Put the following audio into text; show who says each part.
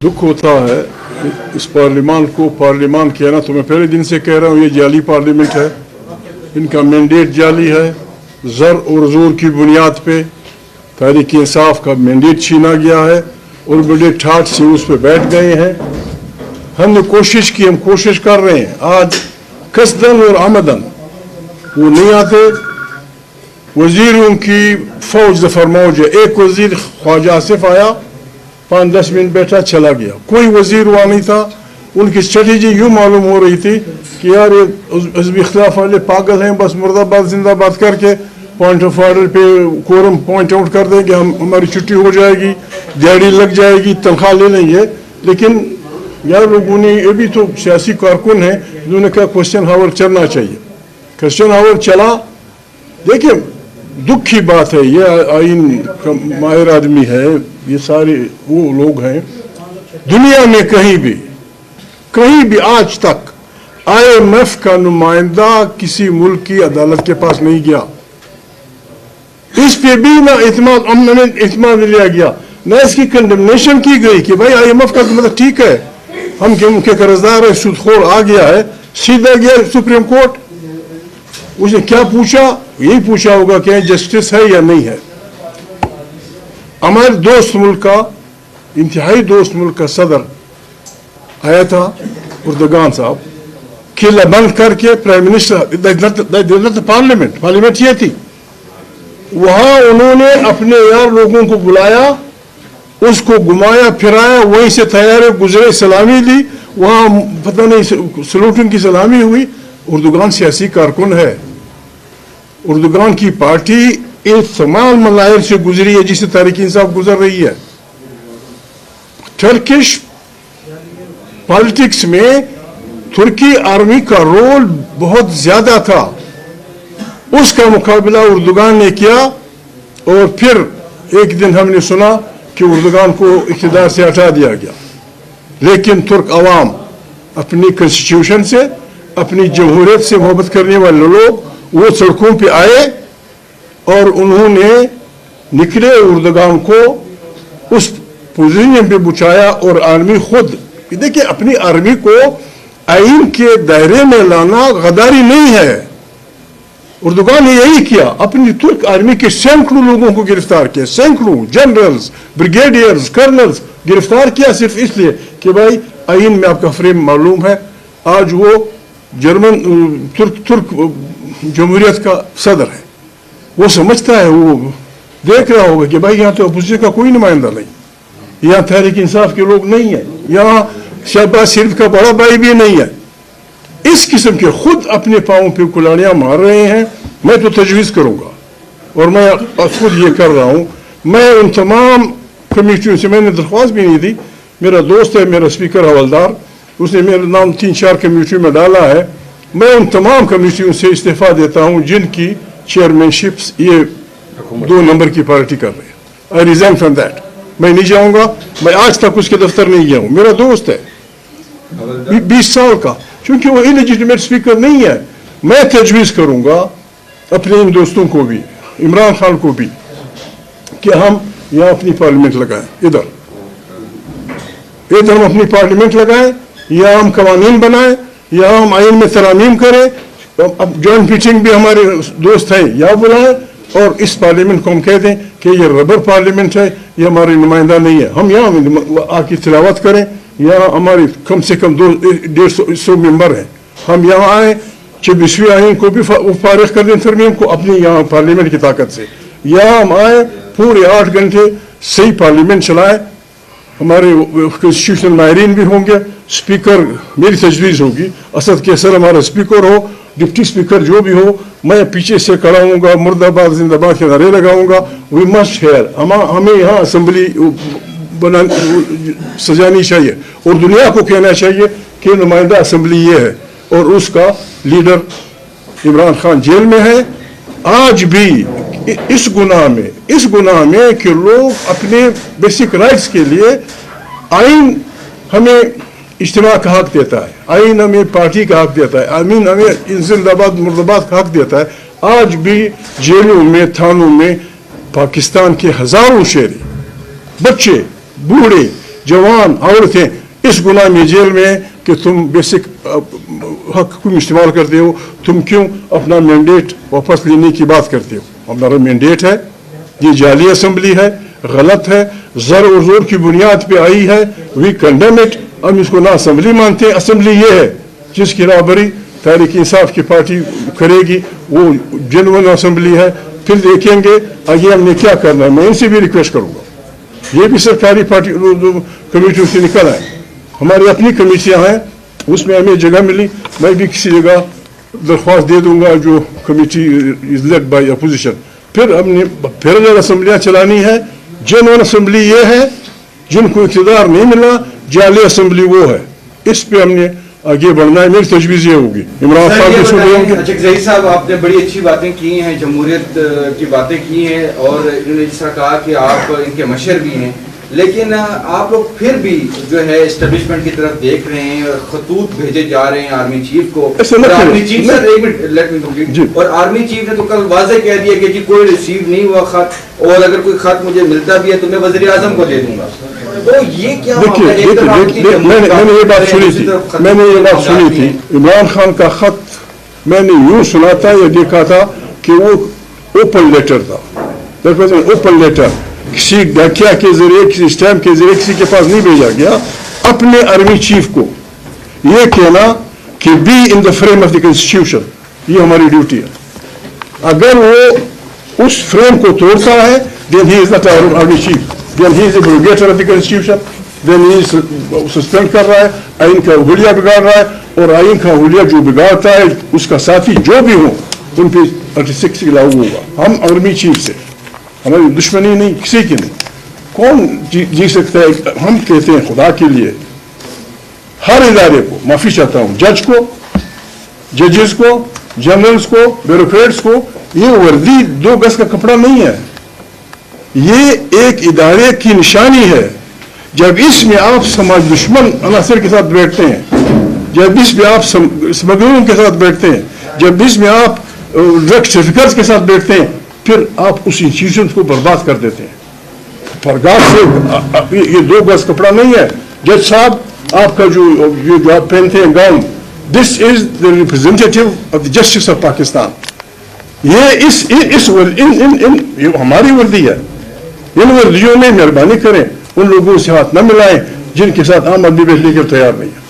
Speaker 1: दुख होता है इस पार्लियामान को पार्लियामान कहना। तो मैं पहले दिन से कह रहा हूँ ये जाली पार्लियामेंट है, इनका मैंडेट जाली है। ज़र और ज़ोर की बुनियाद पे तहरीक इंसाफ का मैंडेट छीना गया है और बड़े ठाठ से उस पर बैठ गए हैं। हमने कोशिश की, हम कोशिश कर रहे हैं। आज कसदन और आमदन वो नहीं आते। वजीरों की फौज दफर मौज है। एक वजीर ख्वाजा आसिफ आया, 5-10 मिनट बैठा चला गया, कोई वजीर वहाँ नहीं था। उनकी स्ट्रेटेजी यूँ मालूम हो रही थी कि यार ये हिज़्ब इख्तिलाफ वाले पागल हैं, बस मुर्दाबाद जिंदाबाद करके पॉइंट ऑफ ऑर्डर पे कोरम पॉइंट आउट कर देंगे, हमारी छुट्टी हो जाएगी, दिहाड़ी लग जाएगी, तनख्वाह ले लेंगे। लेकिन यार लोगों ने, ये भी तो सियासी कारकुन हैं, जिन्होंने कहा क्वेश्चन हावर चलना चाहिए। क्वेश्चन हावर चला। देखिए दुख की बात है, ये आइन का माहिर आदमी है, ये सारे वो लोग हैं। दुनिया में कहीं भी आज तक IMF का नुमाइंदा किसी मुल्क की अदालत के पास नहीं गया। इस पे भी ना इत्मीनान लिया गया, ना इसकी कंडेमनेशन की गई कि भाई IMF का मतलब ठीक है, हम उनके कर्जदार है, सूदखोर आ गया है, सीधा गया सुप्रीम कोर्ट। उसने क्या पूछा? यही पूछा होगा कि जस्टिस है या नहीं है। हमारे दोस्त मुल्क का, इंतहाई दोस्त मुल्क का सदर आया था, उर्दगान साहब, किला बंद करके प्राइम मिनिस्टर पार्लियामेंट ये थी, वहां उन्होंने अपने यार लोगों को बुलाया, उसको घुमाया फिराया, वहीं से तैयार गुजरे, सलामी ली, वहां पता नहीं सलूटिंग की सलामी हुई। उर्दगान सियासी कारकुन है, उर्दगान की पार्टी एक तमाम मलायर से गुजरी है जिससे तहरीक इंसाफ गुजर रही है। टर्किश पॉलिटिक्स में तुर्की आर्मी का रोल बहुत ज्यादा था, उसका मुकाबला उर्दगान ने किया। और फिर एक दिन हमने सुना कि उर्दगान को इख्तिदार से हटा दिया गया। लेकिन तुर्क अवाम अपनी कॉन्स्टिट्यूशन से, अपनी जमहूरियत से मोहब्बत करने वाले लोग वो सड़कों पे आए और उन्होंने निकले उर्दगान को उस पोजीशन पे बुचाया। और आर्मी खुद, देखिए अपनी आर्मी को आइन के दायरे में लाना गद्दारी नहीं है। उर्दगान ने यही किया, अपनी तुर्क आर्मी के सैकड़ों लोगों को गिरफ्तार किया, सैकड़ों जनरल्स, ब्रिगेडियर्स, कर्नल्स गिरफ्तार किया सिर्फ इसलिए कि भाई आइन में आपका फ्रेम मालूम है। आज वो जर्मन तुर्क जमहूरियत का सदर है, वो समझता है, वो देख रहा होगा कि भाई यहाँ तो अपोजिशन का कोई नुमाइंदा नहीं, यहाँ तहरीक इंसाफ के लोग नहीं है, यहाँ शहबाज शरीफ का बड़ा भाई भी नहीं है। इस किस्म के खुद अपने पाँव पे कुल्हाड़ियाँ मार रहे हैं। मैं तो तजवीज़ करूँगा और मैं खुद ये कर रहा हूँ। मैं उन तमाम कमेटियों से, मैंने दरख्वास्त भी नहीं दी, मेरा दोस्त है मेरा स्पीकर हवलदार, उसने मेरा नाम 3-4 कमेटियों में डाला है। मैं उन तमाम कमेटियों से इस्तीफा देता हूँ जिनकी चेयरमैनशिप ये 2 नंबर की पार्टी कर रही है। I resign from that. मैं नहीं जाऊँगा, मैं आज तक उसके दफ्तर नहीं गया हूँ। मेरा दोस्त है 20 साल का, क्योंकि वो इलेजिटिमेट स्पीकर नहीं है। मैं तजवीज़ करूँगा अपने इन दोस्तों को भी, इमरान खान को भी, कि हम यहाँ अपनी पार्लियामेंट लगाएं, इधर हम अपनी पार्लियामेंट लगाएं, या हम कवानीन बनाएं, या हम आइन में तरामीम करें। अब जॉइंट मीटिंग भी हमारे दोस्त हैं, या बुलाएं और इस पार्लियामेंट को हम कह दें कि ये रबर पार्लियामेंट है, ये हमारी नुमाइंदा नहीं है। हम यहाँ आके तिलावत करें, यहाँ हमारी कम से कम 200-150 मेंबर हैं, हम यहाँ आए, 26वीं आइन को भी फारिग कर दें तरमीम को अपनी यहाँ पार्लियामेंट की ताकत से, या हम आए पूरे 8 घंटे सही पार्लियामेंट चलाएं। हमारे कॉन्स्टिट्यूशनल माहिरीन भी होंगे, स्पीकर मेरी तजवीज़ होगी, असद कैसर हमारा स्पीकर हो, डिप्टी स्पीकर जो भी हो, मैं पीछे से खड़ा हूँगा, मुर्दाबाद जिंदाबाद के नारे लगाऊंगा। वी मस्ट हेयर, हमें यहाँ असम्बली सजानी चाहिए और दुनिया को कहना चाहिए कि नुमाइंदा असम्बली ये है और उसका लीडर इमरान खान जेल में है। आज भी इस गुनाह में कि लोग अपने बेसिक राइट्स के लिए, आइन हमें इज्तिमा का हक देता है, आइन हमें पार्टी का हक देता है, आइन हमें जिंदाबाद मुर्दाबाद का हक देता है। आज भी जेलों में, थानों में पाकिस्तान के हजारों शहरी, बच्चे, बूढ़े जवान औरतें इस गुनाह में जेल में हैं कि तुम बेसिक हक को इस्तेमाल करते हो, तुम क्यों अपना मैंडेट वापस लेने की बात करते हो? हमारा मैंडेट है, ये जाली असम्बली है, गलत है, जर और जोर की बुनियाद पे आई है, वी कंडेम इट। हम इसको ना असम्बली मानते हैं, असम्बली ये है जिसकी राबरी तहरीक इंसाफ की पार्टी करेगी, वो जेन्युइन असम्बली है। फिर देखेंगे आगे हमने क्या करना है। मैं इनसे भी रिक्वेस्ट करूंगा, ये भी सरकारी पार्टी कमेटियों से निकल आए, हमारी अपनी कमेटियां हैं, उसमें हमें जगह मिली, मैं भी किसी जगह दरख्वास्त दे दूंगा जो committee is led by opposition. फिर हमने पैरेलल असम्बलियां चलानी है। जेन्युइन असम्बली ये है, जिनको इख्तियार नहीं मिला, जाली असम्बली वो है। इस पे हमने आगे बढ़ना है। मेरी तजवीज़ ये होगी। इमरान खान भी सुन होंगे।
Speaker 2: अच्छा ज़हीर साहब, आपने बड़ी अच्छी बातें की हैं, जमहूरियत की बातें की हैं, और इन्होंने जिस तरह कहा कि आप इनके मशर भी हैं, लेकिन आप लोग फिर भी जो है एस्टेब्लिशमेंट की तरफ देख रहे हैं और खतूत भेजे जा रहे हैं आर्मी चीफ को। आर्मी चीफ सर, एक मिनट लेट मी कंप्लीट। और आर्मी चीफ ने तो कल वाज़ेह कह दिया कि जी कोई रिसीव नहीं हुआ खत, और अगर कोई खत मुझे मिलता भी है तो मैं वज़ीर आज़म को दे दूंगा। तो ये क्या?
Speaker 1: देखिए, मैंने ये बात सुनी थी, इमरान खान का खत मैंने यूं सुना था या देखा था कि वो ओपन लेटर था, ओपन लेटर, किसी डाकिया के जरिए, किसी स्टैम्प के जरिए किसी के पास नहीं भेजा गया। अपने आर्मी चीफ को ये कहना कि be in the frame of the constitution, ये हमारी ड्यूटी है। अगर वो उस फ्रेम को तोड़ता है, then he is not army chief, then he is a abrogator of the constitution, then he suspend कर रहा है, आइन का हुलिया बिगाड़ रहा है, और आइन का हुलिया जो बिगाड़ता है उसका साथी जो भी हो उन पर 36 लागू होगा। हम आर्मी चीफ से हमारी दुश्मनी नहीं, किसी की नहीं, कौन जी सकता है? हम कहते हैं खुदा के लिए हर इदारे को, माफी चाहता हूं, जज को, जजेस को, जनरल्स को, ब्यूरोक्रेट्स को, ये वर्दी 2 गज का कपड़ा नहीं है, ये एक इदारे की निशानी है। जब इसमें आप समाज दुश्मन अनासर के साथ बैठते हैं, जब इसमें आप स्मगलरों के साथ बैठते हैं, जब इसमें आप ड्रग ट्रैफिकर्स के साथ बैठते हैं, फिर आप उस इंस्टीट्यूशन को बर्बाद कर देते हैं। फरगार से ये 2 गज कपड़ा नहीं है। जज साहब, आपका जो आप पहनते हैं gown, this is the representative of the justice of Pakistan. ये ये हमारी वर्दी है। इन वर्दियों में मेहरबानी करें, उन लोगों से हाथ न मिलाएं जिनके साथ आम आदमी बैठने के तैयार नहीं है।